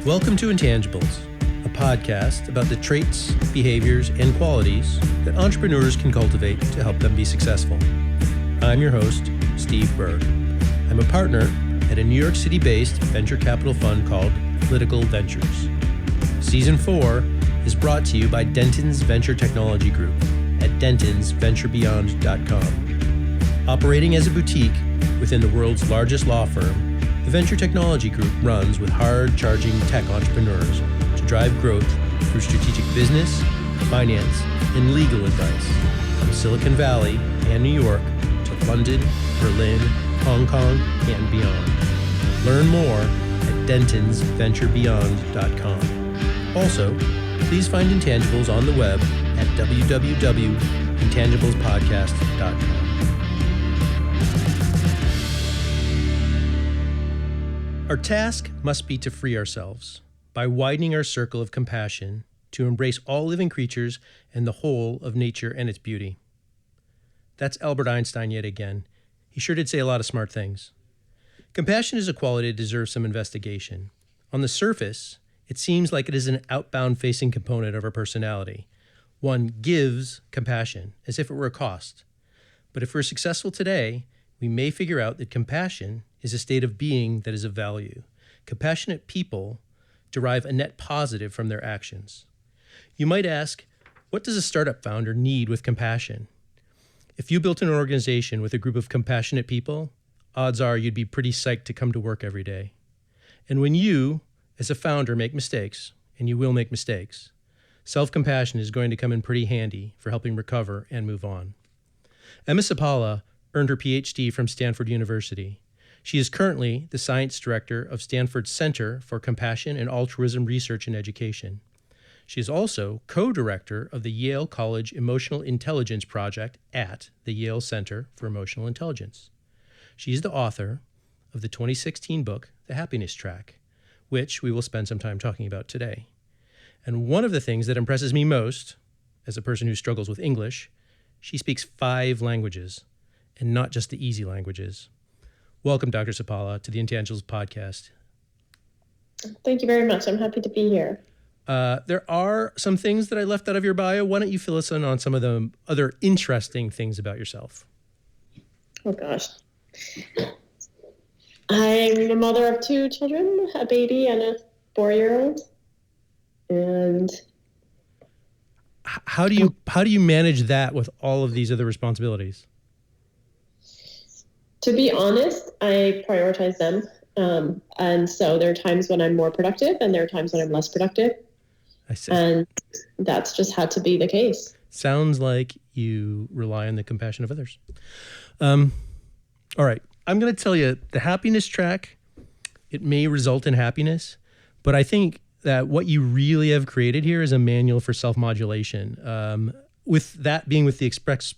Welcome to Intangibles, a podcast about the traits, behaviors, and qualities that entrepreneurs can cultivate to help them be successful. I'm your host, Steve BERG. I'm a partner at a New York City-based venture capital fund called Political Ventures. Season 4 is brought to you by Denton's Venture Technology Group at dentonsventurebeyond.com. Operating as a boutique within the world's largest law firm, the Venture Technology Group runs with hard-charging tech entrepreneurs to drive growth through strategic business, finance, and legal advice from Silicon Valley and New York to London, Berlin, Hong Kong, and beyond. Learn more at dentonsventurebeyond.com. Also, please find Intangibles on the web at www.intangiblespodcast.com. Our task must be to free ourselves by widening our circle of compassion to embrace all living creatures and the whole of nature and its beauty. That's Albert Einstein yet again. He sure did say a lot of smart things. Compassion is a quality that deserves some investigation. On the surface, it seems like it is an outbound-facing component of our personality. One gives compassion as if it were a cost. But if we're successful today, we may figure out that compassion is a state of being that is of value. Compassionate people derive a net positive from their actions. You might ask, what does a startup founder need with compassion? If you built an organization with a group of compassionate people, odds are you'd be pretty psyched to come to work every day. And when you, as a founder, make mistakes, and you will make mistakes, self-compassion is going to come in pretty handy for helping recover and move on. Emma Seppälä earned her Ph.D. from Stanford University. She is currently the science director of Stanford Center for Compassion and Altruism Research and Education. She is also co-director of the Yale College Emotional Intelligence Project at the Yale Center for Emotional Intelligence. She is the author of the 2016 book, The Happiness Track, which we will spend some time talking about today. And one of the things that impresses me most, as a person who struggles with English, she speaks 5 languages, and not just the easy languages. Welcome, Dr. Seppälä, to the Intangibles podcast. Thank you very much. I'm happy to be here. There are some things that I left out of your bio. Why don't you fill us in on some of the other interesting things about yourself? Oh, gosh. I'm a mother of 2 children, a baby and a 4-year-old. And how do you manage that with all of these other responsibilities? To be honest, I prioritize them. And so there are times when I'm more productive and there are times when I'm less productive. I see. And that's just had to be the case. Sounds like you rely on the compassion of others. All right. I'm going to tell you the happiness track, it may result in happiness, but I think that what you really have created here is a manual for self-modulation. With that being with the express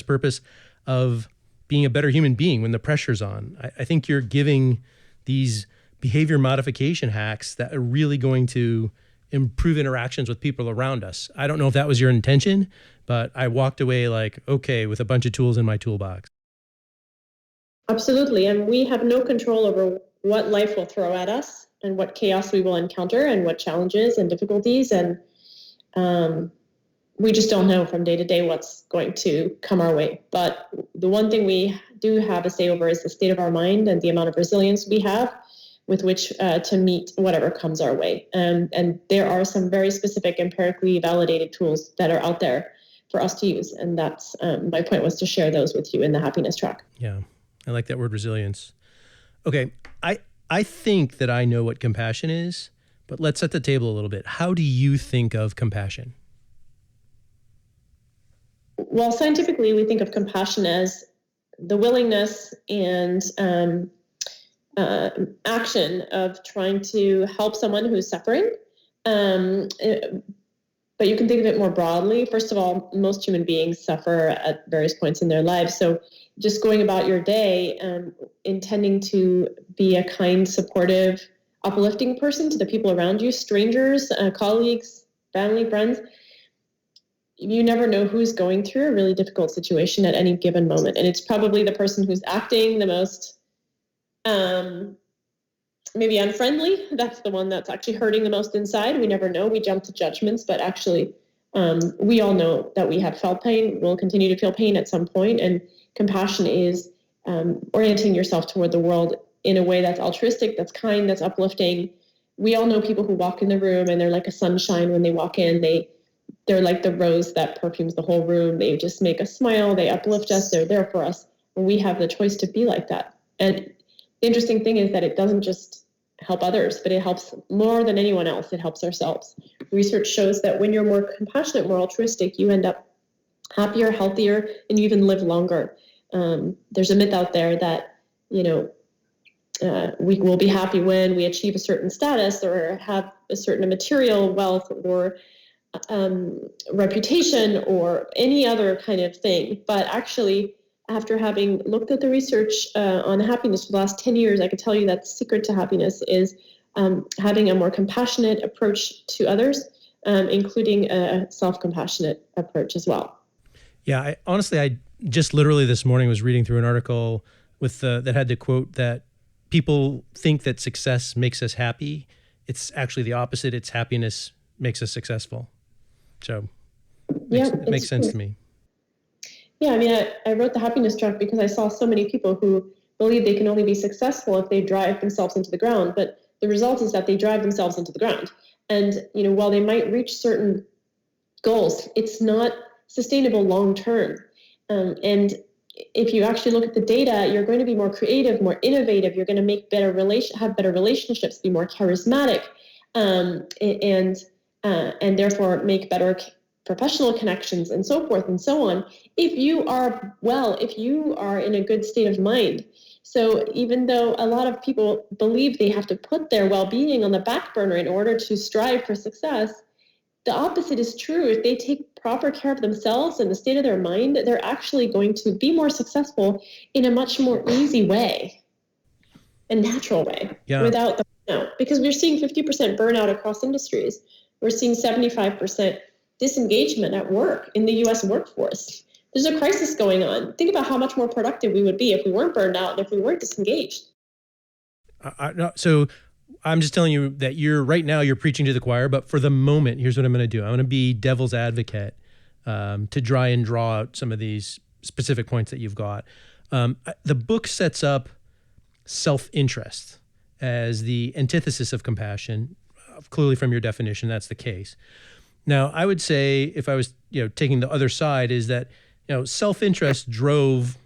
purpose of being a better human being when the pressure's on. I think you're giving these behavior modification hacks that are really going to improve interactions with people around us. I don't know if that was your intention, but I walked away like, okay, with a bunch of tools in my toolbox. Absolutely. And we have no control over what life will throw at us and what chaos we will encounter and what challenges and difficulties. And we just don't know from day to day what's going to come our way. But the one thing we do have a say over is the state of our mind and the amount of resilience we have with which to meet whatever comes our way. And there are some very specific empirically validated tools that are out there for us to use. And that's my point was to share those with you in the happiness track. Yeah, I like that word resilience. Okay, I think that I know what compassion is, but let's set the table a little bit. How do you think of compassion? Well, scientifically, we think of compassion as the willingness and action of trying to help someone who's suffering. But you can think of it more broadly. First of all, most human beings suffer at various points in their lives. So just going about your day intending to be a kind, supportive, uplifting person to the people around you, strangers, colleagues, family, friends, you never know who's going through a really difficult situation at any given moment. And it's probably the person who's acting the most maybe unfriendly. That's the one that's actually hurting the most inside. We never know. We jump to judgments, but actually we all know that we have felt pain. We'll continue to feel pain at some point. And compassion is orienting yourself toward the world in a way that's altruistic, that's kind, that's uplifting. We all know people who walk in the room and they're like a sunshine when they walk in. They're like the rose that perfumes the whole room. They just make us smile. They uplift us. They're there for us. And we have the choice to be like that. And the interesting thing is that it doesn't just help others, but it helps more than anyone else. It helps ourselves. Research shows that when you're more compassionate, more altruistic, you end up happier, healthier, and you even live longer. There's a myth out there that, we will be happy when we achieve a certain status or have a certain material wealth or reputation or any other kind of thing. But actually, after having looked at the research on happiness for the last 10 years, I can tell you that the secret to happiness is having a more compassionate approach to others, including a self-compassionate approach as well. Yeah, I just literally this morning was reading through an article that had the quote that people think that success makes us happy. It's actually the opposite. It's happiness makes us successful. So it makes sense to me. Yeah, I mean, I wrote the happiness track because I saw so many people who believe they can only be successful if they drive themselves into the ground. But the result is that they drive themselves into the ground. And, while they might reach certain goals, it's not sustainable long term. And if you actually look at the data, you're going to be more creative, more innovative. You're going to make have better relationships, be more charismatic, and therefore make better professional connections and so forth and so on. If you are in a good state of mind. So even though a lot of people believe they have to put their well-being on the back burner in order to strive for success, the opposite is true. If they take proper care of themselves and the state of their mind, they're actually going to be more successful in a much more easy way and natural way without the burnout. Because we're seeing 50% burnout across industries. We're seeing 75% disengagement at work in the U.S. workforce. There's a crisis going on. Think about how much more productive we would be if we weren't burned out and if we weren't disengaged. So I'm just telling you that you're preaching to the choir, but for the moment, here's what I'm going to do. I'm going to be devil's advocate to try and draw out some of these specific points that you've got. The book sets up self-interest as the antithesis of compassion. Clearly from your definition, that's the case. Now, I would say if I was, taking the other side is that, self-interest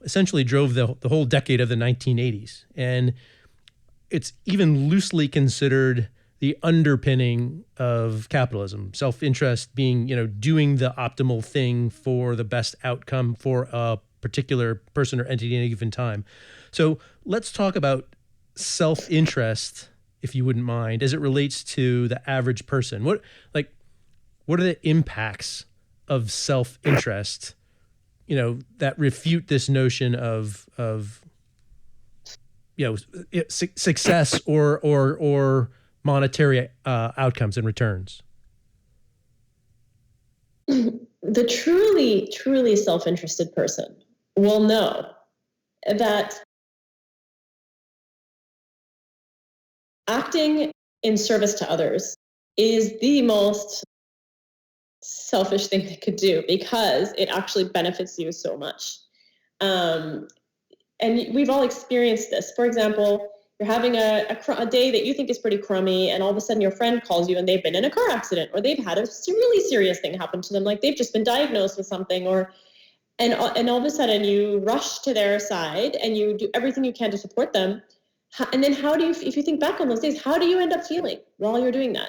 essentially drove the whole decade of the 1980s. And it's even loosely considered the underpinning of capitalism. Self-interest being, doing the optimal thing for the best outcome for a particular person or entity at any given time. So let's talk about self-interest, if you wouldn't mind, as it relates to the average person. What are the impacts of self-interest, that refute this notion of success or monetary outcomes and returns? The truly self-interested person will know that acting in service to others is the most selfish thing they could do because it actually benefits you so much. And we've all experienced this. For example, you're having a day that you think is pretty crummy, and all of a sudden your friend calls you and they've been in a car accident, or they've had a really serious thing happen to them, like they've just been diagnosed with something, and all of a sudden you rush to their side and you do everything you can to support them. And then if you think back on those days, how do you end up feeling while you're doing that?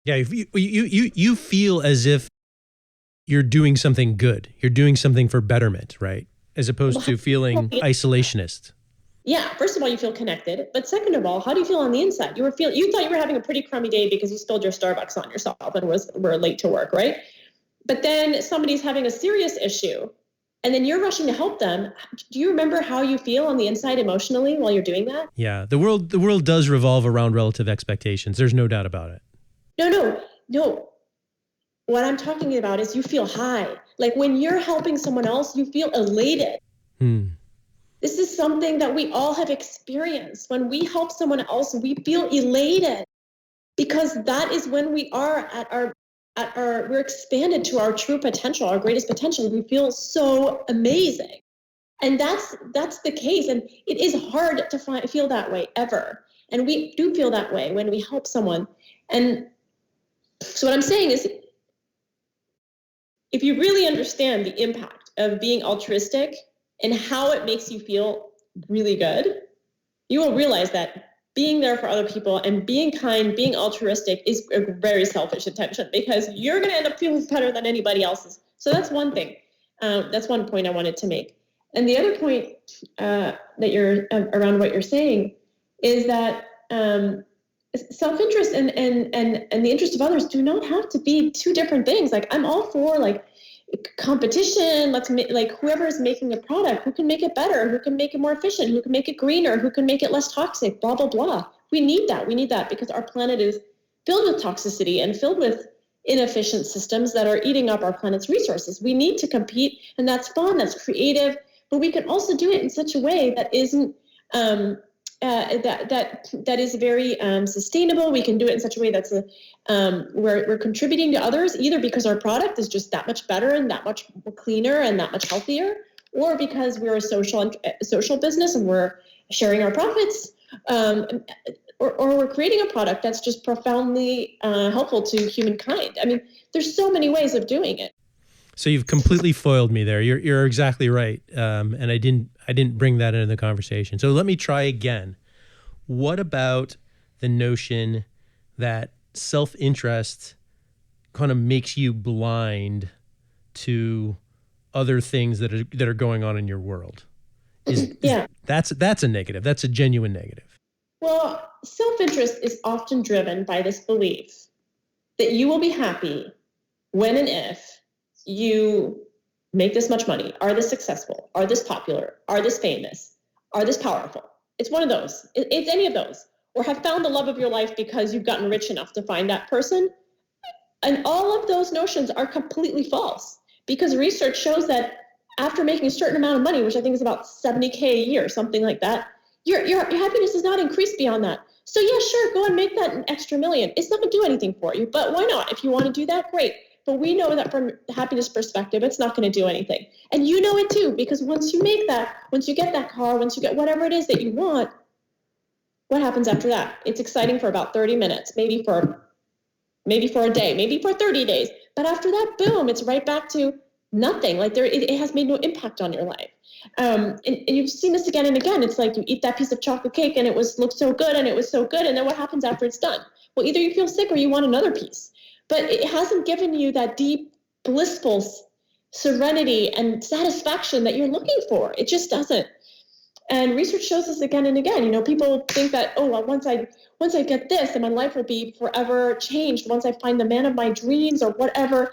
Yeah, you feel as if you're doing something good. You're doing something for betterment, right? As opposed to feeling isolationist. Yeah, first of all, you feel connected. But second of all, how do you feel on the inside? You thought you were having a pretty crummy day because you spilled your Starbucks on yourself and were late to work, right? But then somebody's having a serious issue and then you're rushing to help them. Do you remember how you feel on the inside emotionally while you're doing that? Yeah, the world does revolve around relative expectations. There's no doubt about it. No. What I'm talking about is you feel high. Like when you're helping someone else, you feel elated. This is something that we all have experienced. When we help someone else, we feel elated, because that is when we are we're expanded to our true potential, our greatest potential. We feel so amazing. And that's the case. And it is hard to feel that way ever. And we do feel that way when we help someone. And so what I'm saying is, if you really understand the impact of being altruistic and how it makes you feel really good, you will realize that being there for other people and being kind, being altruistic is a very selfish intention, because you're going to end up feeling better than anybody else's. So that's one thing. That's one point I wanted to make. And the other point that you're around what you're saying is that self-interest and the interest of others do not have to be two different things. Like, I'm all for like competition. Let's like whoever is making a product, who can make it better, who can make it more efficient, who can make it greener, who can make it less toxic, blah, blah, blah. We need that because our planet is filled with toxicity and filled with inefficient systems that are eating up our planet's resources. We need to compete, and that's fun, that's creative, but we can also do it in such a way that isn't that is very sustainable. We can do it in such a way that's we're contributing to others, either because our product is just that much better and that much cleaner and that much healthier, or because we're a social business and we're sharing our profits, or we're creating a product that's just profoundly helpful to humankind. I mean, there's so many ways of doing it. So you've completely foiled me there. You're exactly right, and I didn't bring that into the conversation. So let me try again. What about the notion that self-interest kind of makes you blind to other things that are going on in your world? That's a negative. That's a genuine negative. Well, self-interest is often driven by this belief that you will be happy when and if you make this much money, are this successful, are this popular, are this famous, are this powerful. It's one of those. It's any of those. Or have found the love of your life because you've gotten rich enough to find that person. And all of those notions are completely false, because research shows that after making a certain amount of money, which I think is about $70K a year, something like that, your happiness does not increase beyond that. So yeah, sure, go and make that an extra million. It's not going to do anything for you, but why not? If you want to do that, great. But we know that from the happiness perspective, it's not going to do anything. And you know it too, because once you make that, once you get that car, once you get whatever it is that you want, what happens after that? It's exciting for about 30 minutes, maybe for a day, maybe for 30 days. But after that, boom, it's right back to nothing. Like it has made no impact on your life. And you've seen this again and again. It's like you eat that piece of chocolate cake and looked so good and it was so good. And then what happens after it's done? Well, either you feel sick or you want another piece. But it hasn't given you that deep, blissful serenity and satisfaction that you're looking for. It just doesn't. And research shows this again and again. You know, people think that, oh, well, once I get this, then my life will be forever changed. Once I find the man of my dreams or whatever,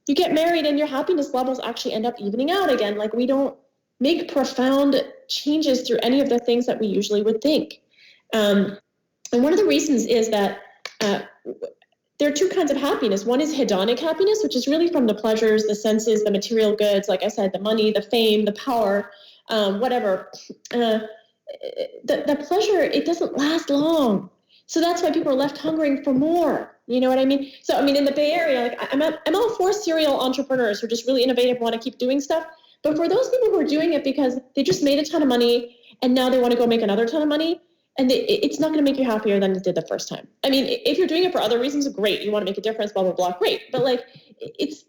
you get married and your happiness levels actually end up evening out again. Like, we don't make profound changes through any of the things that we usually would think. And one of the reasons is that there are two kinds of happiness. One is hedonic happiness, which is really from the pleasures, the senses, the material goods, like I said, the money, the fame, the power, whatever. The pleasure, it doesn't last long. So that's why people are left hungering for more. You know what I mean? So, I mean, in the Bay Area, like I'm all for serial entrepreneurs who are just really innovative, want to keep doing stuff. But for those people who are doing it because they just made a ton of money and now they want to go make another ton of money, and it's not going to make you happier than it did the first time. I mean, if you're doing it for other reasons, great. You want to make a difference, blah, blah, blah, great. But like, it's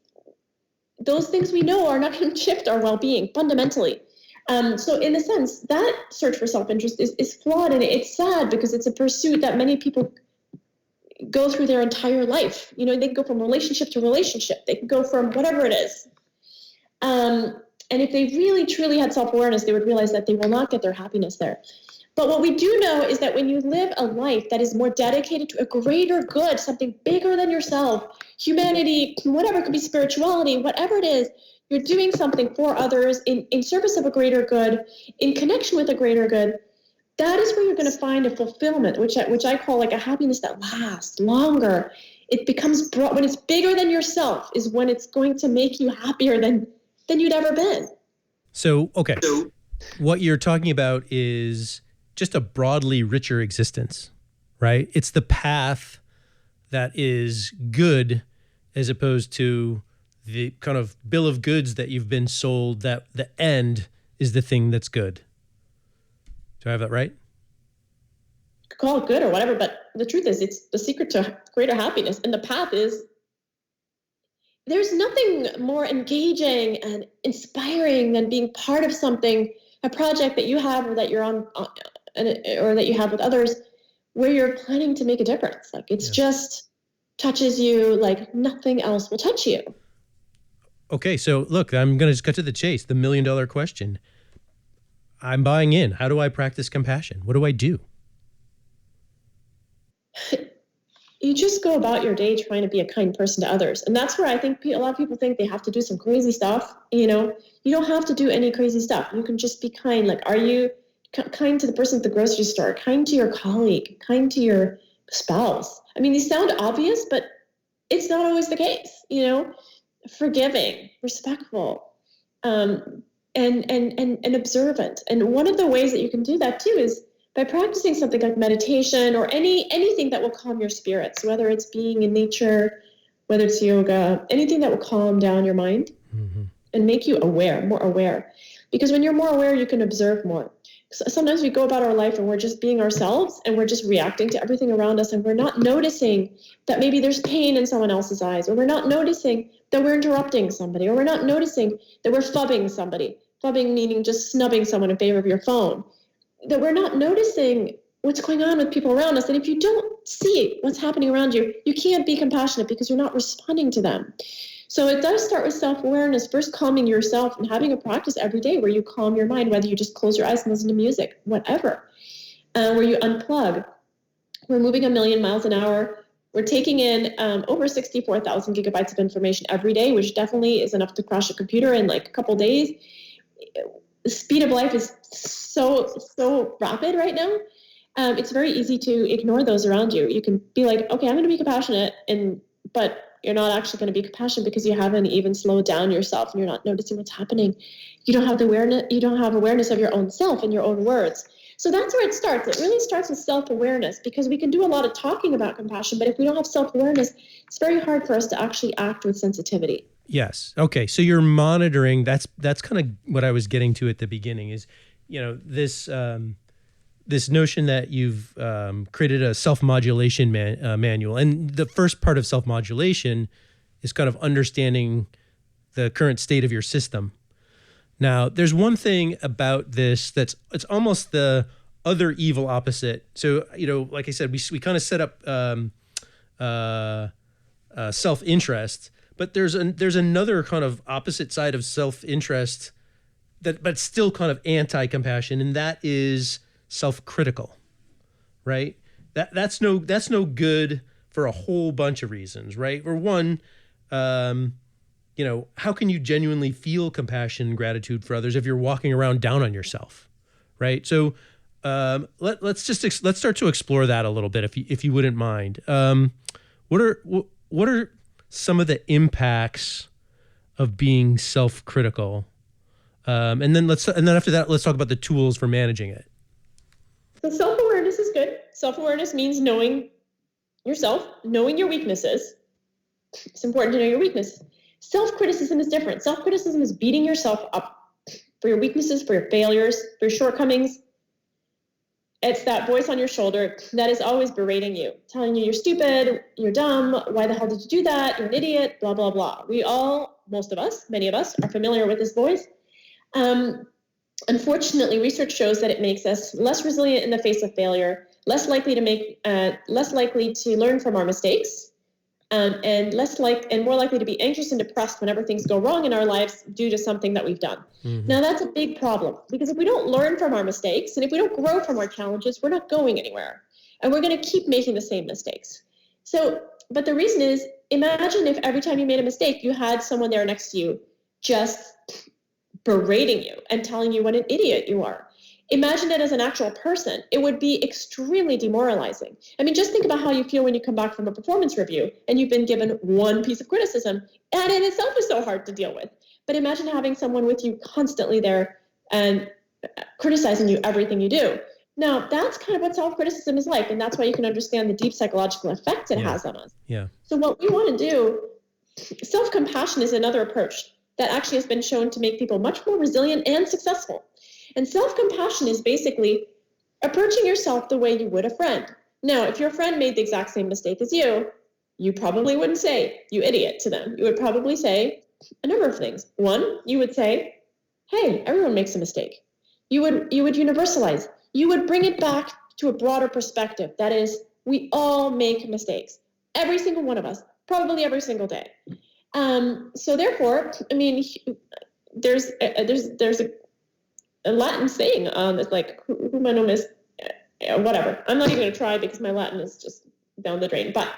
those things we know are not going to shift our well-being fundamentally. So in a sense, that search for self-interest is flawed, and it's sad because it's a pursuit that many people go through their entire life. You know, they can go from relationship to relationship. They can go from whatever it is. And if they really, truly had self-awareness, they would realize that they will not get their happiness there. But what we do know is that when you live a life that is more dedicated to a greater good, something bigger than yourself, humanity, whatever, it could be spirituality, whatever it is, you're doing something for others in service of a greater good, in connection with a greater good, that is where you're going to find a fulfillment, which I call like a happiness that lasts longer. It becomes broad, when it's bigger than yourself is when it's going to make you happier than you'd ever been. So, okay. What you're talking about is just a broadly richer existence, right? It's the path that is good as opposed to the kind of bill of goods that you've been sold that the end is the thing that's good. Do I have that right? Call it good or whatever, but the truth is it's the secret to greater happiness. And the path is, there's nothing more engaging and inspiring than being part of something, a project that you have or that you're on or that you have with others where you're planning to make a difference. Like it's just touches you like nothing else will touch you. Okay, so look, I'm going to just cut to the chase. The $1 million question. I'm buying in. How do I practice compassion? What do I do? You just go about your day trying to be a kind person to others. And that's where I think a lot of people think they have to do some crazy stuff. You know, you don't have to do any crazy stuff. You can just be kind. Like, are you kind to the person at the grocery store, kind to your colleague, kind to your spouse? I mean, these sound obvious, but it's not always the case, you know, forgiving, respectful, and observant. And one of the ways that you can do that too is by practicing something like meditation or anything that will calm your spirits, whether it's being in nature, whether it's yoga, anything that will calm down your mind and make you aware, more aware. Because when you're more aware, you can observe more. Sometimes we go about our life and we're just being ourselves and we're just reacting to everything around us and we're not noticing that maybe there's pain in someone else's eyes, or we're not noticing that we're interrupting somebody, or we're not noticing that we're phubbing somebody. Phubbing meaning just snubbing someone in favor of your phone. That we're not noticing what's going on with people around us. And if you don't see what's happening around you, you can't be compassionate because you're not responding to them. So it does start with self-awareness, first calming yourself and having a practice every day where you calm your mind, whether you just close your eyes and listen to music, whatever, where you unplug. We're moving 1 million miles an hour. We're taking in over 64,000 gigabytes of information every day, which definitely is enough to crash a computer in like a couple days. The speed of life is so rapid right now. It's very easy to ignore those around you. You can be like, okay, I'm going to be compassionate, but you're not actually going to be compassionate because you haven't even slowed down yourself and you're not noticing what's happening. You don't have the awareness. You don't have awareness of your own self and your own words. So that's where it starts. It really starts with self-awareness, because we can do a lot of talking about compassion, but if we don't have self-awareness, it's very hard for us to actually act with sensitivity. Yes. Okay. So you're monitoring. That's kind of what I was getting to at the beginning is, this this notion that you've created a self-modulation manual. And the first part of self-modulation is kind of understanding the current state of your system. Now, there's one thing about this it's almost the other evil opposite. So, like I said, we kind of set up self-interest, but there's another kind of opposite side of self-interest but still kind of anti-compassion, and that is self-critical, right? That's no good for a whole bunch of reasons, right? For one, how can you genuinely feel compassion and gratitude for others if you're walking around down on yourself, right? So let's start to explore that a little bit, if you wouldn't mind. What are some of the impacts of being self-critical? And then after that, let's talk about the tools for managing it. So self-awareness is good. Self-awareness means knowing yourself, knowing your weaknesses. It's important to know your weaknesses. Self-criticism is different. Self-criticism is beating yourself up for your weaknesses, for your failures, for your shortcomings. It's that voice on your shoulder that is always berating you, telling you you're stupid, you're dumb, why the hell did you do that, you're an idiot, blah, blah, blah. We all, most of us, many of us, are familiar with this voice. Unfortunately, research shows that it makes us less resilient in the face of failure, less likely to learn from our mistakes, and more likely to be anxious and depressed whenever things go wrong in our lives due to something that we've done. Mm-hmm. Now, that's a big problem, because if we don't learn from our mistakes and if we don't grow from our challenges, we're not going anywhere, and we're going to keep making the same mistakes. But the reason is, imagine if every time you made a mistake, you had someone there next to you just berating you and telling you what an idiot you are. Imagine it as an actual person. It would be extremely demoralizing. I mean, just think about how you feel when you come back from a performance review and you've been given one piece of criticism. That in itself is so hard to deal with. But imagine having someone with you constantly there and criticizing you everything you do. Now, that's kind of what self-criticism is like, and that's why you can understand the deep psychological effects it has on us. Yeah. So what we want to do, self-compassion is another approach that actually has been shown to make people much more resilient and successful. And self-compassion is basically approaching yourself the way you would a friend. Now, if your friend made the exact same mistake as you probably wouldn't say, "You idiot," to them. You would probably say a number of things. One, you would say, "Hey, everyone makes a mistake." You would universalize. You would bring it back to a broader perspective. That is, we all make mistakes. Every single one of us, probably every single day. So therefore, I mean, there's a Latin saying that's like, humanum est, whatever. I'm not even going to try because my Latin is just down the drain. But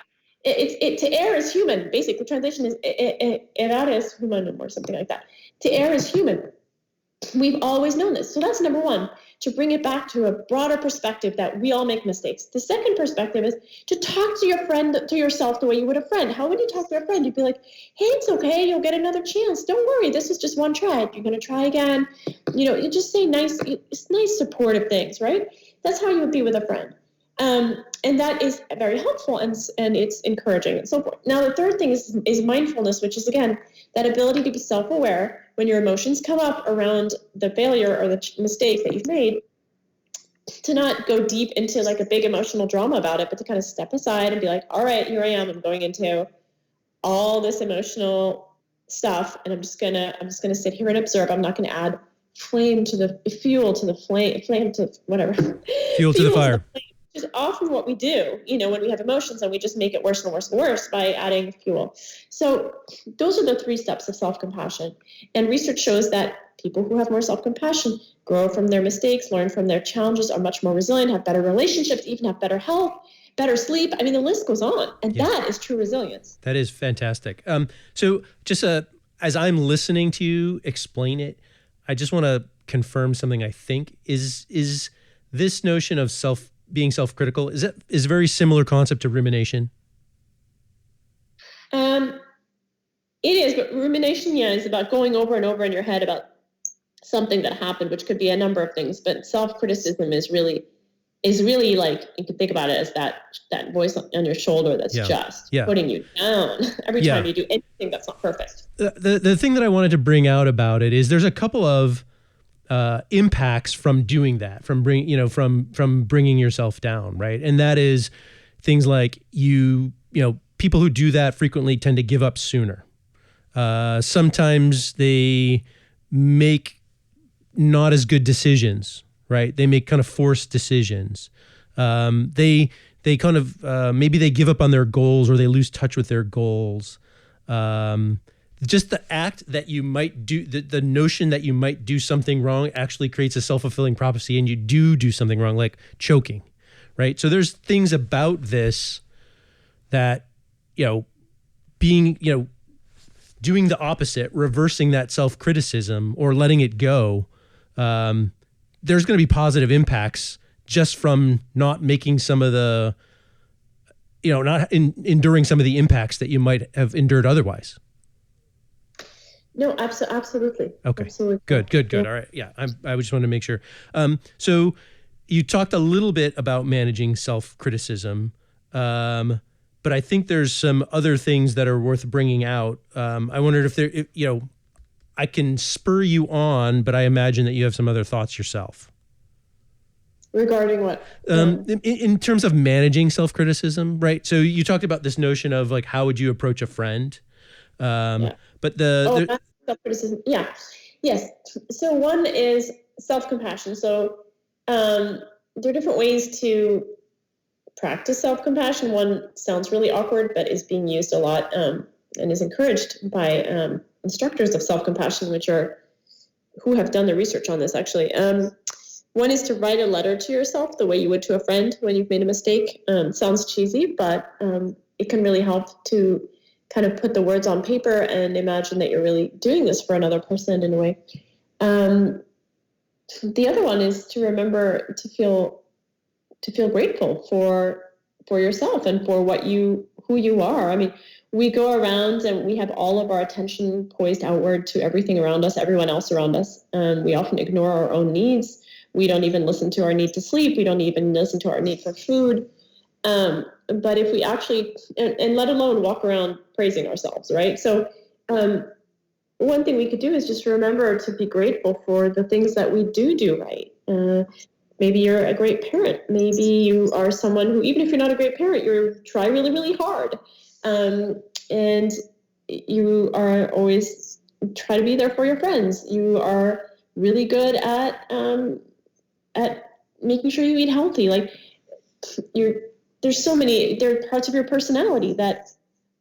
to err is human. Basic the translation is errare is humanum or something like that. To err is human. We've always known this. So that's number one, to bring it back to a broader perspective that we all make mistakes. The second perspective is to talk to yourself the way you would a friend. How would you talk to a friend? You'd be like, "Hey, it's okay. You'll get another chance. Don't worry. This is just one try. You're going to try again." You just say nice supportive things, right? That's how you would be with a friend. And that is very helpful and it's encouraging and so forth. Now, the third thing is mindfulness, which is, again, that ability to be self-aware when your emotions come up around the failure or the mistake that you've made, to not go deep into like a big emotional drama about it, but to kind of step aside and be like, "All right, here I am. I'm going into all this emotional stuff, and I'm just gonna sit here and observe. I'm not going to add fuel to the fire. Which is often what we do, when we have emotions, and we just make it worse and worse and worse by adding fuel. So those are the 3 steps of self-compassion. And research shows that people who have more self-compassion grow from their mistakes, learn from their challenges, are much more resilient, have better relationships, even have better health, better sleep. I mean, the list goes on. And that is true resilience. That is fantastic. So just as I'm listening to you explain it, I just want to confirm something I think is this notion of being self-critical, is a very similar concept to rumination? It is, but rumination, is about going over and over in your head about something that happened, which could be a number of things. But self-criticism is really like, you can think about it as that voice on your shoulder that's just putting you down every time you do anything that's not perfect. The thing that I wanted to bring out about it is there's a couple of impacts from doing that, from bringing yourself down, right? And that is things like people who do that frequently tend to give up sooner. Sometimes they make not as good decisions, right? They make kind of forced decisions. They kind of maybe they give up on their goals, or they lose touch with their goals. Just the act that you might do, the notion that you might do something wrong actually creates a self-fulfilling prophecy, and you do something wrong, like choking, right? So there's things about this that, doing the opposite, reversing that self-criticism or letting it go, there's going to be positive impacts just from not making some of the, not enduring some of the impacts that you might have endured otherwise. No, absolutely. Okay. Absolutely. Good. Yeah. All right. Yeah. I just wanted to make sure. So you talked a little bit about managing self-criticism, but I think there's some other things that are worth bringing out. I wondered if I can spur you on, but I imagine that you have some other thoughts yourself. Regarding what? In terms of managing self-criticism, right? So you talked about this notion of like, how would you approach a friend? But self-criticism. Yeah. Yes. So one is self-compassion. So there are different ways to practice self-compassion. One sounds really awkward, but is being used a lot and is encouraged by instructors of self-compassion, who have done the research on this actually. One is to write a letter to yourself the way you would to a friend when you've made a mistake. Sounds cheesy, but it can really help to kind of put the words on paper and imagine that you're really doing this for another person in a way. The other one is to remember to feel grateful for yourself and for who you are. I mean, we go around and we have all of our attention poised outward to everything around us, everyone else around us. We often ignore our own needs. We don't even listen to our need to sleep. We don't even listen to our need for food. But if we actually, and let alone walk around praising ourselves, right? So one thing we could do is just remember to be grateful for the things that we do right. Maybe you're a great parent. Maybe you are someone who, even if you're not a great parent, you try really, really hard. And you are always try to be there for your friends. You are really good at making sure you eat healthy. Like there are parts of your personality that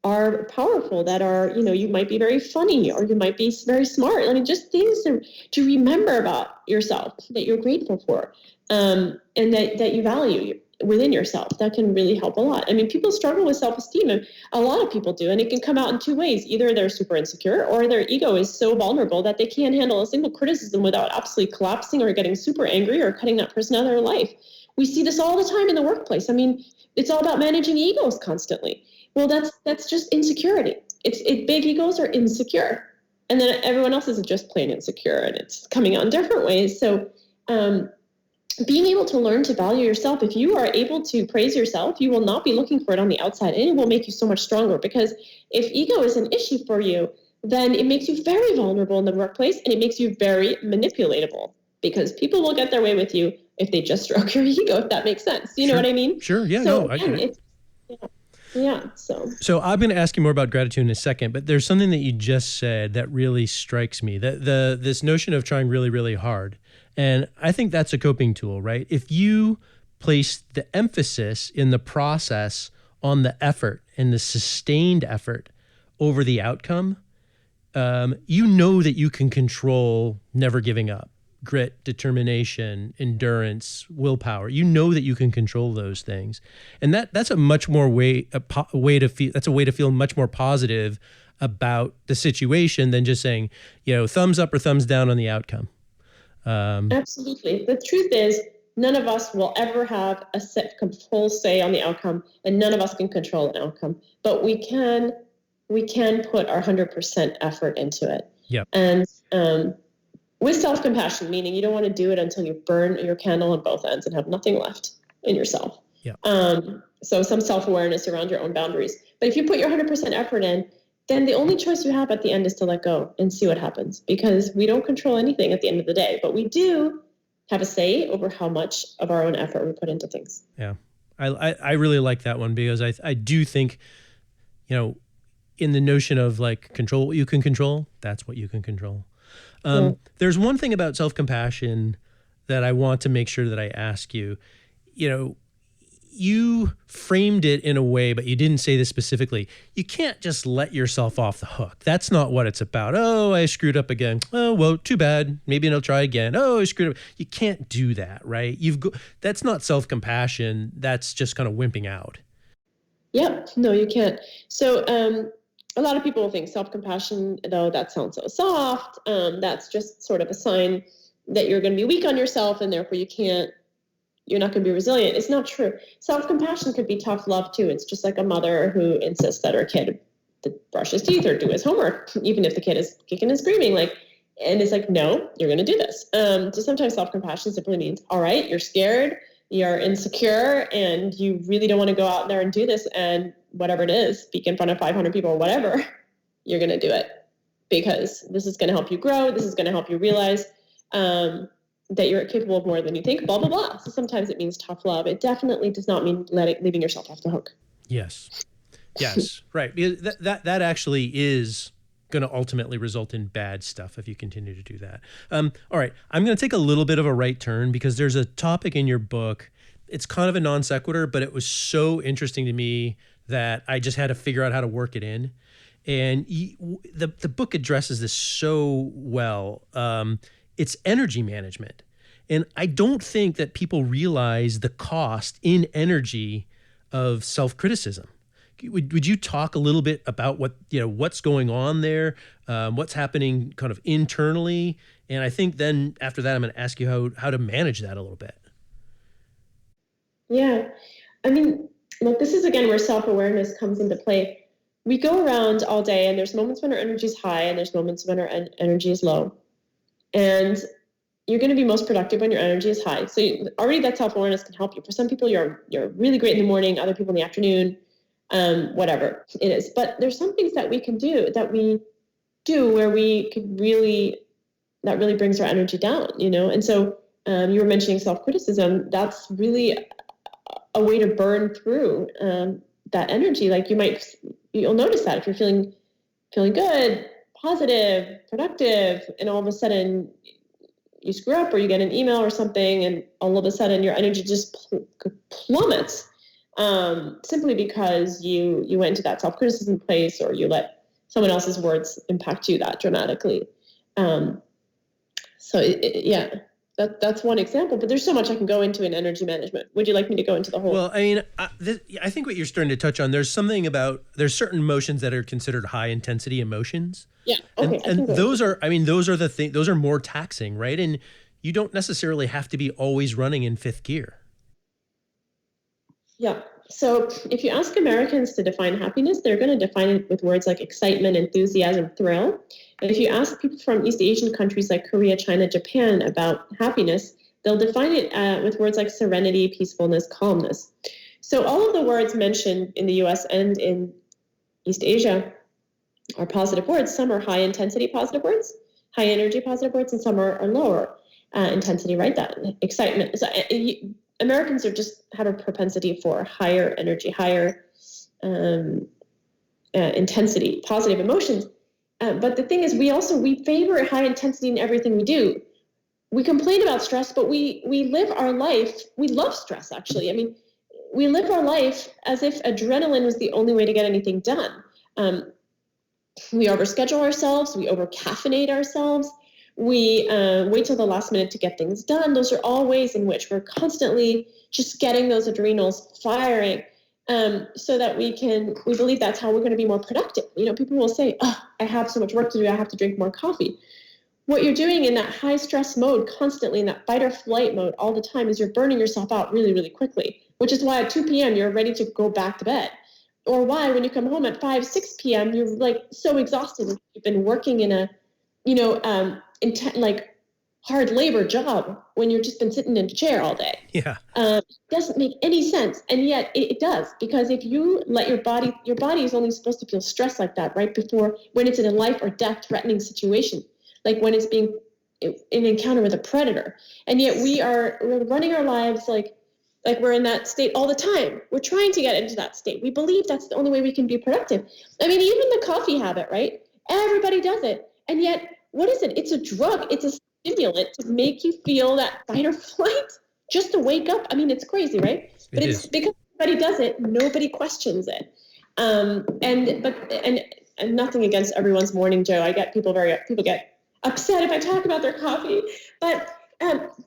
are powerful, that are, you might be very funny, or you might be very smart. I mean, just things to remember about yourself that you're grateful for, and that you value within yourself. That can really help a lot. I mean, people struggle with self-esteem, and a lot of people do, and it can come out in two ways. Either they're super insecure, or their ego is so vulnerable that they can't handle a single criticism without absolutely collapsing or getting super angry or cutting that person out of their life. We see this all the time in the workplace. I mean, it's all about managing egos constantly. Well, that's just insecurity. Big egos are insecure, and then everyone else is just plain insecure, and it's coming out in different ways. So, being able to learn to value yourself, if you are able to praise yourself, you will not be looking for it on the outside, and it will make you so much stronger. Because if ego is an issue for you, then it makes you very vulnerable in the workplace, and it makes you very manipulatable, because people will get their way with you if they just stroke your ego, if that makes sense. You know what I mean? Sure. Yeah. So, no, I get it. Yeah. So I'm going to ask you more about gratitude in a second, but there's something that you just said that really strikes me, that this notion of trying really, really hard. And I think that's a coping tool, right? If you place the emphasis in the process on the effort and the sustained effort over the outcome, you know that you can control never giving up. Grit, determination, endurance, willpower. You know that you can control those things, and that's a much more way to feel. That's a way to feel much more positive about the situation than just saying, thumbs up or thumbs down on the outcome. Absolutely. The truth is, none of us will ever have a full say on the outcome, and none of us can control an outcome. But we can put our 100% effort into it. Yeah. And with self-compassion, meaning you don't want to do it until you burn your candle on both ends and have nothing left in yourself. Yeah. So some self-awareness around your own boundaries. But if you put your 100% effort in, then the only choice you have at the end is to let go and see what happens, because we don't control anything at the end of the day, but we do have a say over how much of our own effort we put into things. Yeah. I really like that one, because I do think, in the notion of like control what you can control, that's what you can control. There's one thing about self-compassion that I want to make sure that I ask you. You framed it in a way, but you didn't say this specifically. You can't just let yourself off the hook. That's not what it's about. Oh, I screwed up again. Oh, well, too bad. Maybe I'll try again. Oh, I screwed up. You can't do that, right? That's not self-compassion. That's just kind of wimping out. Yep. No, you can't. So, a lot of people will think self-compassion, though, that sounds so soft. That's just sort of a sign that you're going to be weak on yourself, and therefore you're not going to be resilient. It's not true. Self-compassion could be tough love too. It's just like a mother who insists that her kid brush his teeth or do his homework, even if the kid is kicking and screaming. And it's like, no, you're going to do this. So sometimes self-compassion simply means, all right, you're scared, you're insecure, and you really don't want to go out there and do this. And whatever it is, speak in front of 500 people or whatever, you're going to do it, because this is going to help you grow. This is going to help you realize that you're capable of more than you think, blah, blah, blah. So sometimes it means tough love. It definitely does not mean leaving yourself off the hook. Yes. Right. Because that actually is going to ultimately result in bad stuff if you continue to do that. All right. I'm going to take a little bit of a right turn, because there's a topic in your book. It's kind of a non sequitur, but it was so interesting to me that I just had to figure out how to work it in. And the book addresses this so well. It's energy management. And I don't think that people realize the cost in energy of self-criticism. Would you talk a little bit about what's going on there, what's happening kind of internally? And I think then after that, I'm going to ask you how to manage that a little bit. Yeah. I mean, look, this is again where self-awareness comes into play. we go around all day, and there's moments when our energy is high and there's moments when our energy is low. And you're going to be most productive when your energy is high. So already that self-awareness can help you. For some people, you're really great in the morning, other people in the afternoon, whatever it is. But there's some things that we can do where we could really, that really brings our energy down, And so you were mentioning self-criticism. That's really a way to burn through that energy. Like you'll notice that if you're feeling good, positive, productive, and all of a sudden you screw up or you get an email or something, and all of a sudden your energy just plummets, simply because you went into that self-criticism place, or you let someone else's words impact you that dramatically. That's one example, but there's so much I can go into in energy management. Would you like me to go into the whole? Well, I mean, I think what you're starting to touch on, there's certain emotions that are considered high intensity emotions. Yeah. Okay. And those are more taxing, right? And you don't necessarily have to be always running in fifth gear. Yeah. So if you ask Americans to define happiness, they're going to define it with words like excitement, enthusiasm, thrill. And if you ask people from East Asian countries like Korea, China, Japan about happiness, they'll define it with words like serenity, peacefulness, calmness. So all of the words mentioned in the US and in East Asia are positive words. Some are high intensity positive words, high energy positive words, and some are lower intensity, right? That excitement. So, Americans just have a propensity for higher energy, higher intensity, positive emotions. But the thing is, we favor high intensity in everything we do. We complain about stress, but we live our life. We love stress, actually. I mean, we live our life as if adrenaline was the only way to get anything done. We overschedule ourselves. We over-caffeinate ourselves. We wait till the last minute to get things done. Those are all ways in which we're constantly just getting those adrenals firing, so that we believe that's how we're going to be more productive. People will say, "Oh, I have so much work to do. I have to drink more coffee." What you're doing in that high stress mode, constantly in that fight or flight mode all the time, is you're burning yourself out really, really quickly, which is why at 2 p.m. you're ready to go back to bed. Or why when you come home at 5, 6 p.m., you're like so exhausted. You've been working in a, hard labor job when you've just been sitting in a chair all day. Yeah. It doesn't make any sense. And yet it does, because if you let your body is only supposed to feel stress like that right before, when it's in a life or death threatening situation, like when it's being in an encounter with a predator. And yet we're running our lives like we're in that state all the time. We're trying to get into that state. We believe that's the only way we can be productive. I mean, even the coffee habit, right? Everybody does it. And yet, what is it? It's a drug. It's a stimulant to make you feel that fight or flight, just to wake up. I mean, it's crazy, right? But it's because everybody does it. Nobody questions it. And nothing against everyone's morning Joe. I get people get upset if I talk about their coffee, but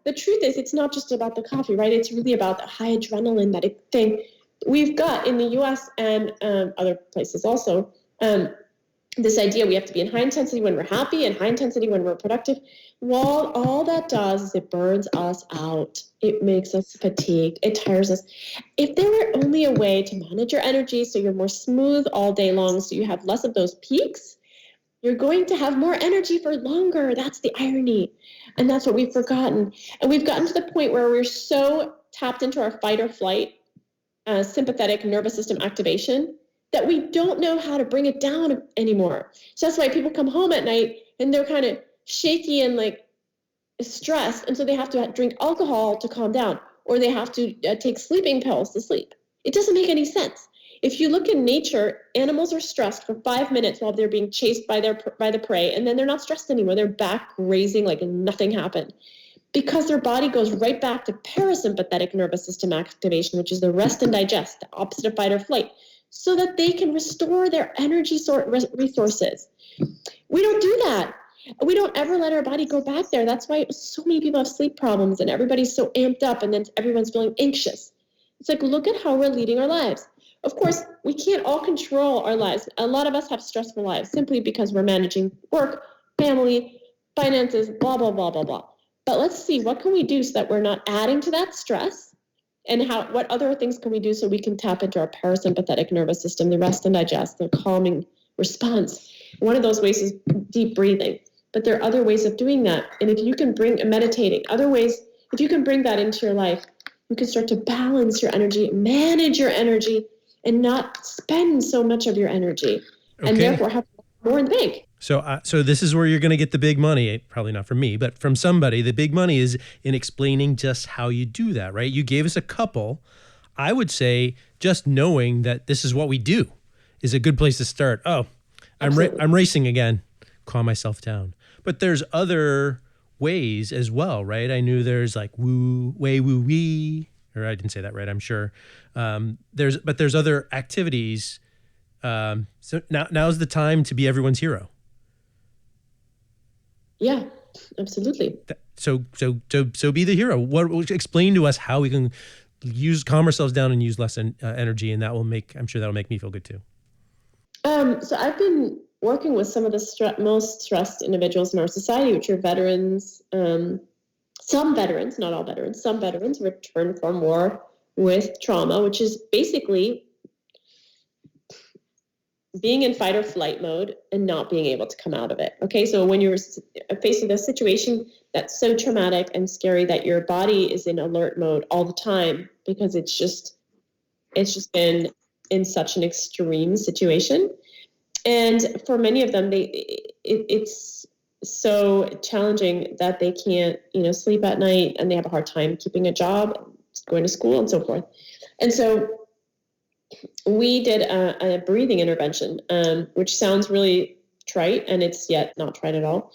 the truth is, it's not just about the coffee, right? It's really about the high adrenaline, that thing we've got in the U.S. and other places also. This idea we have to be in high intensity when we're happy and high intensity when we're productive. Well, all that does is it burns us out. It makes us fatigued. It tires us. If there were only a way to manage your energy so you're more smooth all day long, so you have less of those peaks, you're going to have more energy for longer. That's the irony. And that's what we've forgotten. And we've gotten to the point where we're so tapped into our fight or flight, sympathetic nervous system activation, that we don't know how to bring it down anymore. So that's why people come home at night and they're kind of shaky and like stressed. And so they have to drink alcohol to calm down, or they have to take sleeping pills to sleep. It doesn't make any sense. If you look in nature, animals are stressed for 5 minutes while they're being chased by the prey, and then they're not stressed anymore. They're back grazing like nothing happened, because their body goes right back to parasympathetic nervous system activation, which is the rest and digest, the opposite of fight or flight, so that they can restore their energy resources. We don't do that. We don't ever let our body go back there. That's why so many people have sleep problems and everybody's so amped up, and then everyone's feeling anxious. It's like, look at how we're leading our lives. Of course, we can't all control our lives. A lot of us have stressful lives simply because we're managing work, family, finances, blah, blah, blah, blah, blah. But let's see, what can we do so that we're not adding to that stress And what other things can we do so we can tap into our parasympathetic nervous system, the rest and digest, the calming response? One of those ways is deep breathing. But there are other ways of doing that. And if you can meditating, other ways, if you can bring that into your life, you can start to balance your energy, manage your energy, and not spend so much of your energy. Okay. And therefore have more in the bank. So this is where you're going to get the big money, probably not from me, but from somebody. The big money is in explaining just how you do that, right? You gave us a couple. I would say just knowing that this is what we do is a good place to start. Oh, I'm racing again. Calm myself down. But there's other ways as well, right? I knew there's like wee, or I didn't say that right, I'm sure. There's other activities. So now's the time to be everyone's hero. Yeah, absolutely. So be the hero. Explain to us how we can calm ourselves down and use less energy, and I'm sure that'll make me feel good too. So I've been working with some of the most stressed individuals in our society, which are veterans. Some veterans, not all veterans, some veterans returned from war with trauma, which is basically being in fight or flight mode and not being able to come out of it. Okay, so when you're facing a situation that's so traumatic and scary that your body is in alert mode all the time because it's just been in such an extreme situation. And for many of them, it's so challenging that they can't, sleep at night, and they have a hard time keeping a job, going to school, and so forth. And so we did a breathing intervention, which sounds really trite, and it's yet not trite at all.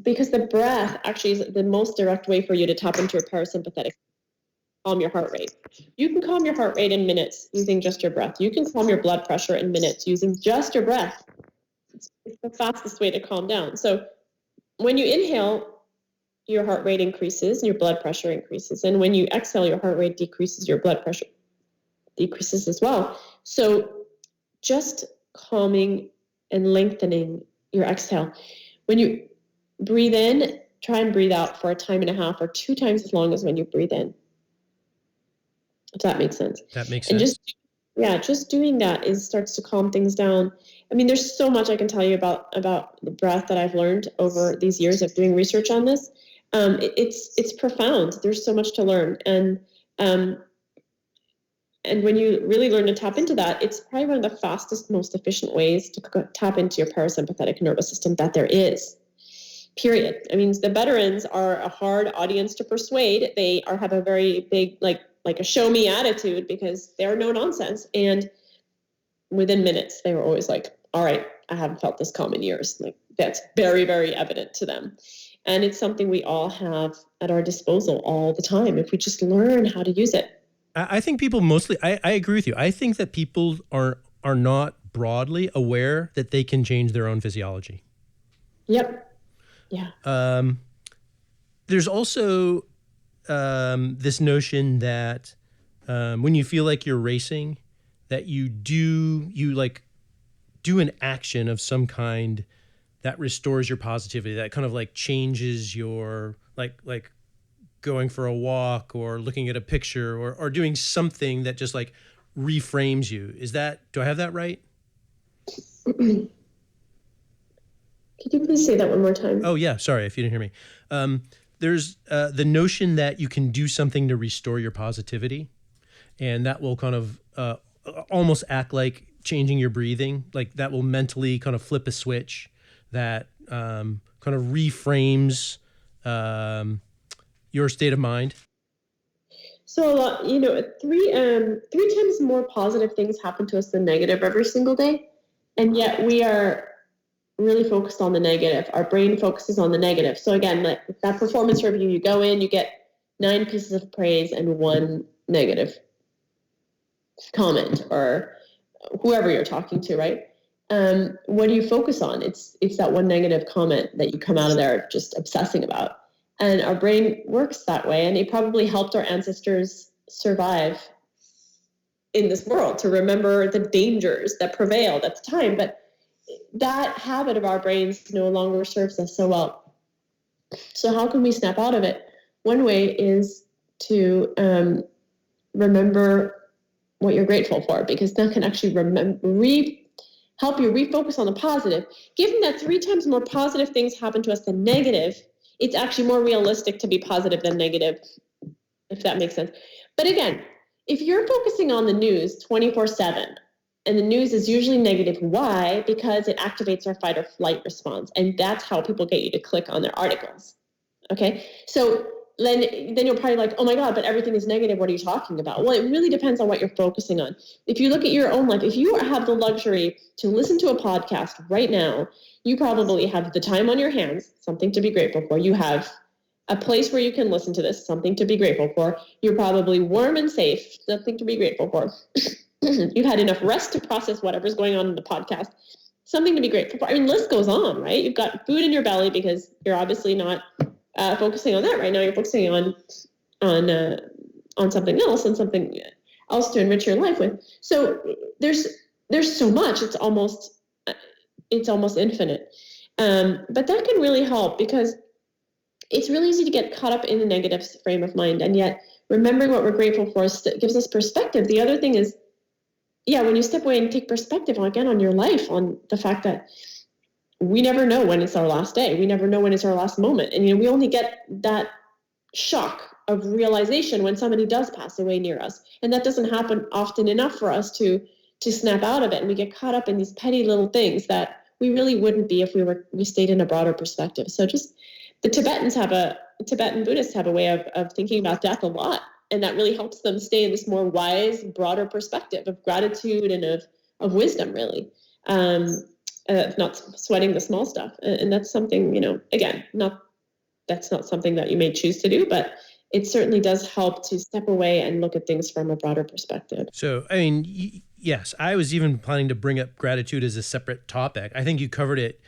Because the breath actually is the most direct way for you to tap into your parasympathetic, calm your heart rate. You can calm your heart rate in minutes using just your breath. You can calm your blood pressure in minutes using just your breath. It's the fastest way to calm down. So when you inhale, your heart rate increases and your blood pressure increases. And when you exhale, your heart rate decreases, your blood pressure decreases as well. So just calming and lengthening your exhale. When you breathe in, try and breathe out for a time and a half or 2 times as long as when you breathe in. If that makes sense. That makes sense. And just doing that starts to calm things down. I mean, there's so much I can tell you about the breath that I've learned over these years of doing research on this. It's profound. There's so much to learn. And when you really learn to tap into that, it's probably one of the fastest, most efficient ways to tap into your parasympathetic nervous system that there is, period. I mean, the veterans are a hard audience to persuade. They have a very big, like a show me attitude because they're no nonsense. And within minutes, they were always like, all right, I haven't felt this calm in years. Like that's very, very evident to them. And it's something we all have at our disposal all the time if we just learn how to use it. I think people mostly, I agree with you. I think that people are not broadly aware that they can change their own physiology. Yep. Yeah. There's also this notion that when you feel like you're racing, that you do an action of some kind that restores your positivity, that kind of like changes your like going for a walk or looking at a picture or doing something that just like reframes you. Do I have that right? Could you please say that one more time? Oh yeah, sorry if you didn't hear me. There's the notion that you can do something to restore your positivity, and that will kind of almost act like changing your breathing, like that will mentally kind of flip a switch that kind of reframes your state of mind. So a lot, 3 times more positive things happen to us than negative every single day, and yet we are really focused on the negative. Our brain focuses on the negative. So again, like that performance review, you go in, you get 9 pieces of praise and 1 negative comment, or whoever you're talking to, right? What do you focus on? It's that 1 negative comment that you come out of there just obsessing about. And our brain works that way, and it probably helped our ancestors survive in this world, to remember the dangers that prevailed at the time. But that habit of our brains no longer serves us so well. So how can we snap out of it? One way is to remember what you're grateful for, because that can actually help you refocus on the positive. Given that 3 times more positive things happen to us than negative, it's actually more realistic to be positive than negative, if that makes sense. But again, if you're focusing on the news 24/7, and the news is usually negative, why? Because it activates our fight or flight response. And that's how people get you to click on their articles. Okay. So then you're probably like, oh my God, but everything is negative. What are you talking about? Well, it really depends on what you're focusing on. If you look at your own life, if you have the luxury to listen to a podcast right now, you probably have the time on your hands, something to be grateful for. You have a place where you can listen to this, something to be grateful for. You're probably warm and safe, something to be grateful for. You've had enough rest to process whatever's going on in the podcast, something to be grateful for. I mean, list goes on, right? You've got food in your belly because you're obviously not focusing on that right now. You're focusing on something else and something else to enrich your life with. So there's so much. It's almost infinite. But that can really help, because it's really easy to get caught up in the negative frame of mind, and yet remembering what we're grateful for gives us perspective. The other thing is, when you step away and take perspective again on your life, on the fact that we never know when it's our last day. We never know when it's our last moment. And, we only get that shock of realization when somebody does pass away near us. And that doesn't happen often enough for us to snap out of it. And we get caught up in these petty little things that we really wouldn't be if we stayed in a broader perspective. So just the Tibetan Buddhists have a way of thinking about death a lot. And that really helps them stay in this more wise, broader perspective of gratitude and of wisdom, really. Not sweating the small stuff. And that's something, again, that's not something that you may choose to do, but it certainly does help to step away and look at things from a broader perspective. So, I mean, yes, I was even planning to bring up gratitude as a separate topic. I think you covered it,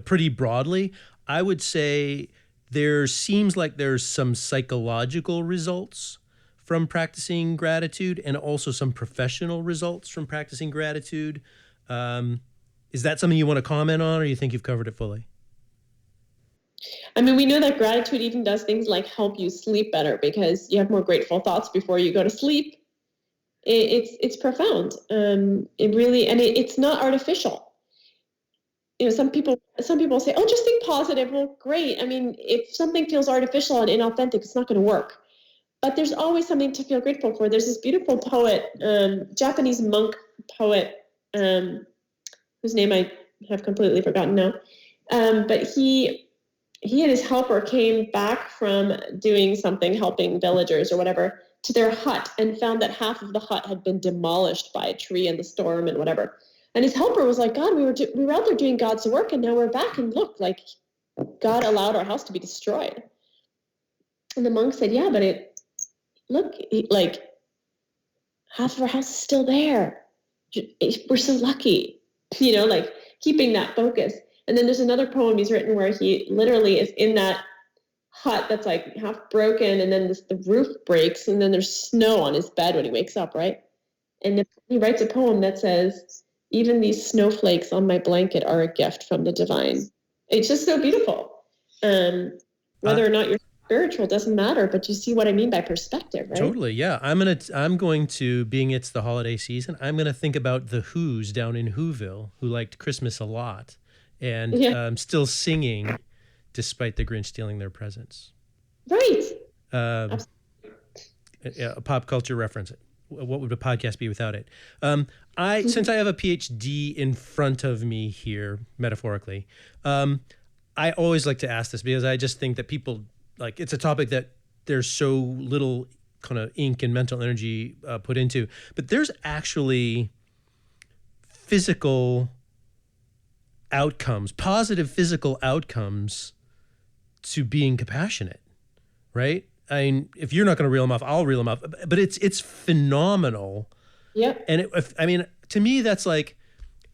pretty broadly. I would say there seems like there's some psychological results from practicing gratitude, and also some professional results from practicing gratitude. Is that something you want to comment on, or you think you've covered it fully? I mean, we know that gratitude even does things like help you sleep better, because you have more grateful thoughts before you go to sleep. It's profound. It really, and it's not artificial. Some people say, oh, just think positive. Well, great. I mean, if something feels artificial and inauthentic, it's not going to work. But there's always something to feel grateful for. There's this beautiful poet, Japanese monk poet, whose name I have completely forgotten now. But he and his helper came back from doing something, helping villagers or whatever, to their hut, and found that half of the hut had been demolished by a tree in the storm and whatever. And his helper was like, God, we were out there doing God's work, and now we're back, and look, like God allowed our house to be destroyed. And the monk said, yeah, but like half of our house is still there. We're so lucky, like keeping that focus. And then there's another poem he's written where he literally is in that hut that's like half broken, and then the roof breaks, and then there's snow on his bed when he wakes up, right? And he writes a poem that says, even these snowflakes on my blanket are a gift from the divine. It's just so beautiful. Whether or not you're spiritual doesn't matter, but you see what I mean by perspective, right? Totally, yeah. I'm going to, being it's the holiday season, I'm going to think about the Who's down in Whoville, who liked Christmas a lot, and still singing despite the Grinch stealing their presents. Right. A pop culture reference. What would a podcast be without it? Since I have a PhD in front of me here, metaphorically, I always like to ask this, because I just think that people, like, it's a topic that there's so little kind of ink and mental energy put into, but there's actually physical outcomes, positive physical outcomes to being compassionate, right? I mean, if you're not going to reel them off, I'll reel them off. But it's phenomenal. Yeah. And to me, that's like,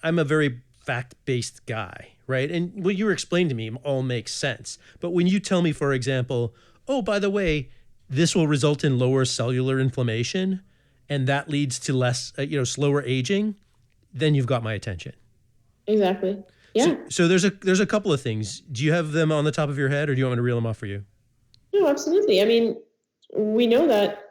I'm a very fact-based guy, right? And what you were explaining to me all makes sense. But when you tell me, for example, oh, by the way, this will result in lower cellular inflammation, and that leads to less, slower aging, then you've got my attention. Exactly. Yeah. So there's a couple of things. Do you have them on the top of your head, or do you want me to reel them off for you? No, absolutely. I mean, we know that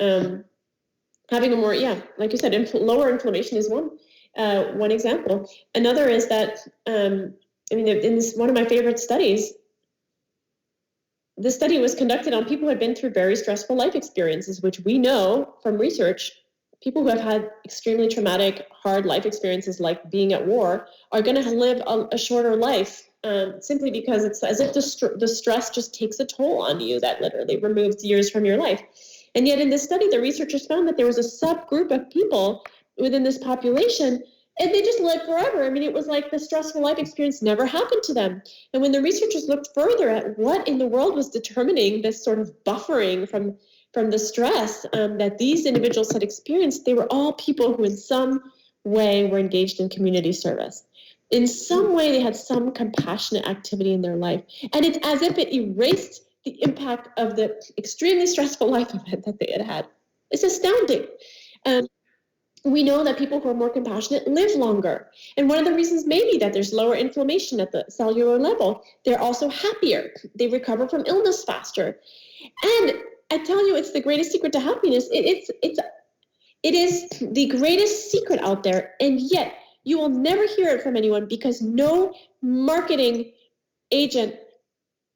having a more, like you said, lower inflammation is one example. Another is that, in this one of my favorite studies, the study was conducted on people who had been through very stressful life experiences, which we know from research, people who have had extremely traumatic, hard life experiences like being at war are going to live a shorter life, simply because it's as if the stress just takes a toll on you that literally removes years from your life. And yet in this study, the researchers found that there was a subgroup of people within this population, and they just lived forever. I mean, it was like the stressful life experience never happened to them. And when the researchers looked further at what in the world was determining this sort of buffering from the stress that these individuals had experienced, they were all people who in some way were engaged in community service. In some way, they had some compassionate activity in their life. And it's as if it erased the impact of the extremely stressful life event that they had had. It's astounding. We know that people who are more compassionate live longer. And one of the reasons may be that there's lower inflammation at the cellular level. They're also happier. They recover from illness faster. And I tell you, it's the greatest secret to happiness. It is the greatest secret out there. And yet you will never hear it from anyone, because no marketing agent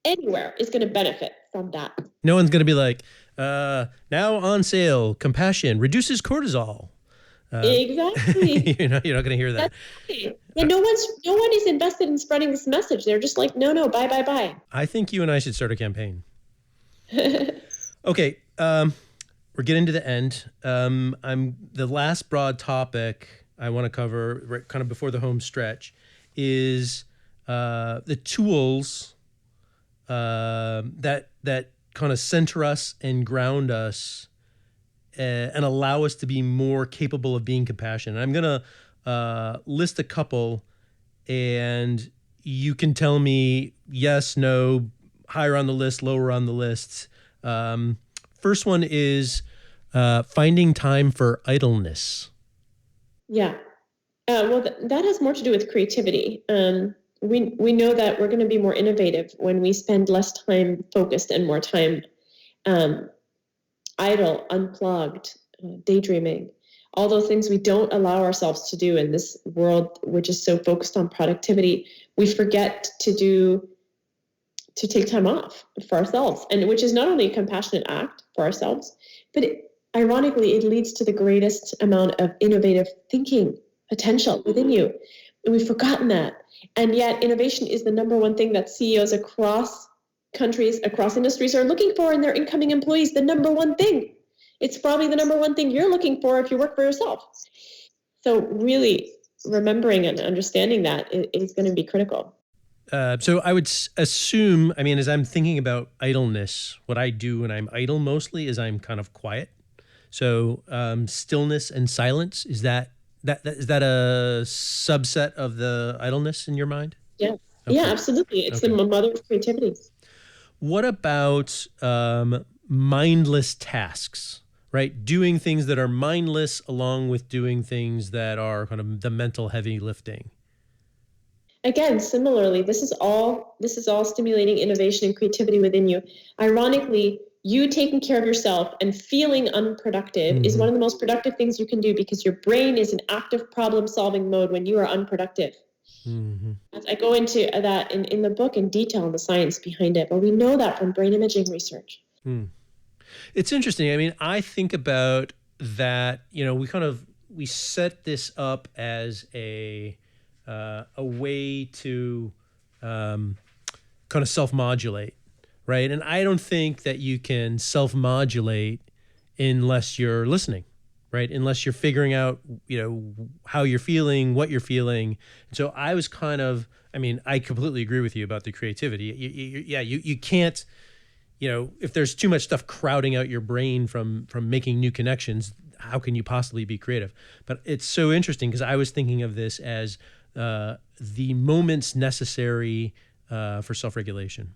anywhere is going to benefit from that. No one's going to be like, now on sale, compassion reduces cortisol. Exactly. You're not going to hear that. Right. And no one is invested in spreading this message. They're just like, no, bye. I think you and I should start a campaign. Okay. We're getting to the end. The last broad topic I want to cover, right, kind of before the home stretch, is the tools that kind of center us and ground us and allow us to be more capable of being compassionate. I'm going to list a couple, and you can tell me yes, no, higher on the list, lower on the list. First one is finding time for idleness. Yeah. Well, that has more to do with creativity. We know that we're going to be more innovative when we spend less time focused and more time idle, unplugged, daydreaming, all those things we don't allow ourselves to do in this world, which is so focused on productivity. We forget to take time off for ourselves, and which is not only a compassionate act for ourselves, but ironically, it leads to the greatest amount of innovative thinking potential within you. And we've forgotten that. And yet innovation is the number one thing that CEOs across countries, across industries are looking for in their incoming employees. The number one thing. It's probably the number one thing you're looking for if you work for yourself. So really remembering and understanding that is going to be critical. So I would assume, as I'm thinking about idleness, what I do when I'm idle mostly is I'm kind of quiet. So stillness and silence, is that a subset of the idleness in your mind? Yeah. Okay. Yeah, absolutely. It's the mother of creativity. What about mindless tasks, right? Doing things that are mindless along with doing things that are kind of the mental heavy lifting. Again, similarly, this is all stimulating innovation and creativity within you. Ironically, you taking care of yourself and feeling unproductive is one of the most productive things you can do, because your brain is in active problem-solving mode when you are unproductive. I go into that in the book in detail, the science behind it, but we know that from brain imaging research. It's interesting. I think about that, we set this up as a way to kind of self-modulate, right? And I don't think that you can self-modulate unless you're listening, right? Unless you're figuring out, how you're feeling, what you're feeling. So I was kind of, I completely agree with you about the creativity. You can't, if there's too much stuff crowding out your brain from making new connections, how can you possibly be creative? But it's so interesting because I was thinking of this as the moments necessary for self-regulation.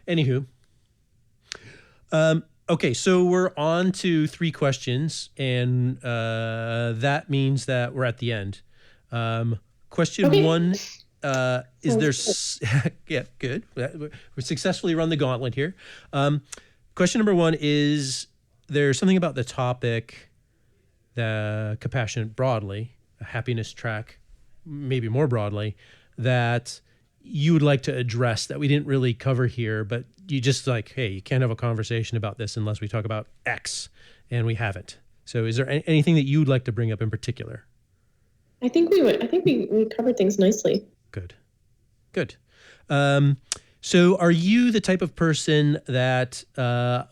Anywho, okay, so we're on to 3 questions, and that means that we're at the end. Question 1, is there... yeah, good. We're successfully run the gauntlet here. question number one is, there's something about the topic, the compassion broadly, a happiness track, maybe more broadly, that you would like to address that we didn't really cover here, but you just like, hey, you can't have a conversation about this unless we talk about X, and we haven't. So is there anything that you would like to bring up in particular? I think we covered things nicely. Good. So are you the type of person that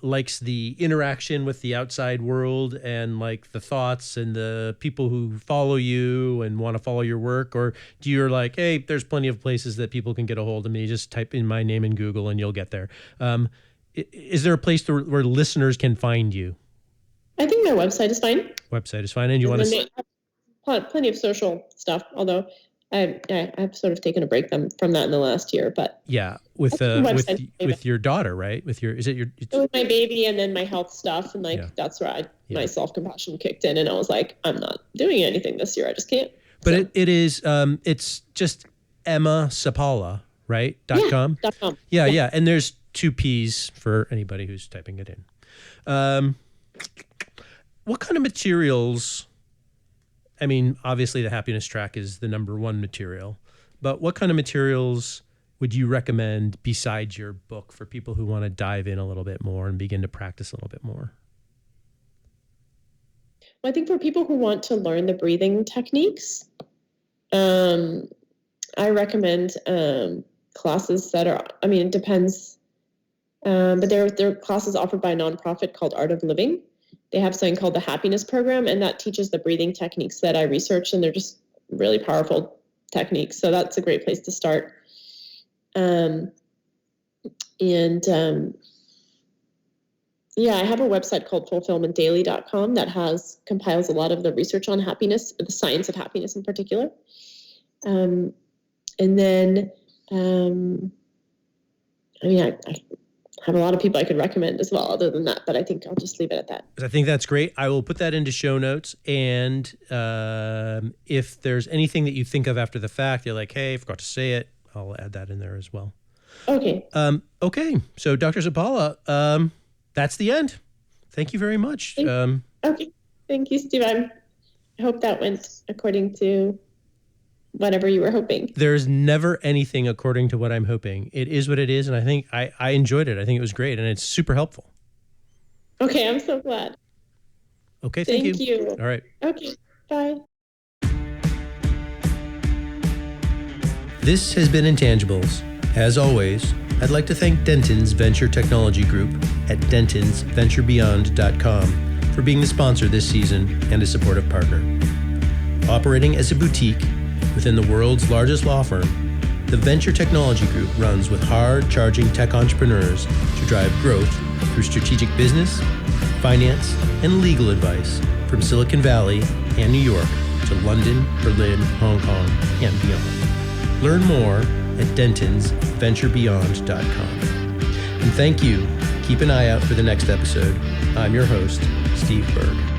likes the interaction with the outside world and like the thoughts and the people who follow you and want to follow your work? Or do you're like, hey, there's plenty of places that people can get a hold of me. Just type in my name in Google and you'll get there. Is there a place where listeners can find you? I think their website is fine. Website is fine. And you want to... Plenty of social stuff, although I've sort of taken a break from that in the last year, but yeah, with your daughter, right? With my baby, and then my health stuff, and that's where my self-compassion kicked in, and I was like, I'm not doing anything this year. I just can't. But it is it's just Emma Seppälä, right? .com. .com. Yeah, and there's 2 P's for anybody who's typing it in. What kind of materials? I mean, obviously the happiness track is the number one material, but what kind of materials would you recommend besides your book for people who want to dive in a little bit more and begin to practice a little bit more? Well, I think for people who want to learn the breathing techniques, I recommend classes that are, I mean, it depends, but there are classes offered by a nonprofit called Art of Living. They have something called the Happiness Program, and that teaches the breathing techniques that I researched, and they're just really powerful techniques. So that's a great place to start. I have a website called fulfillmentdaily.com that compiles a lot of the research on happiness, the science of happiness in particular. And then, I have a lot of people I could recommend as well other than that, but I think I'll just leave it at that. I think that's great. I will put that into show notes. And if there's anything that you think of after the fact, you're like, hey, I forgot to say it, I'll add that in there as well. Okay. Okay. So Dr. Seppälä, that's the end. Thank you very much. Okay. Thank you, Steve. I hope that went according to whatever you were hoping. There's never anything according to what I'm hoping. It is what it is, and I think I enjoyed it. I think it was great, and it's super helpful. Okay, I'm so glad. Okay, thank you. All right. Okay, bye. This has been Intangibles. As always, I'd like to thank Denton's Venture Technology Group at dentonsventurebeyond.com for being the sponsor this season and a supportive partner. Operating as a boutique within the world's largest law firm, the Venture Technology Group runs with hard-charging tech entrepreneurs to drive growth through strategic business, finance, and legal advice from Silicon Valley and New York to London, Berlin, Hong Kong, and beyond. Learn more at dentonsventurebeyond.com. And thank you. Keep an eye out for the next episode. I'm your host, Steve BERG.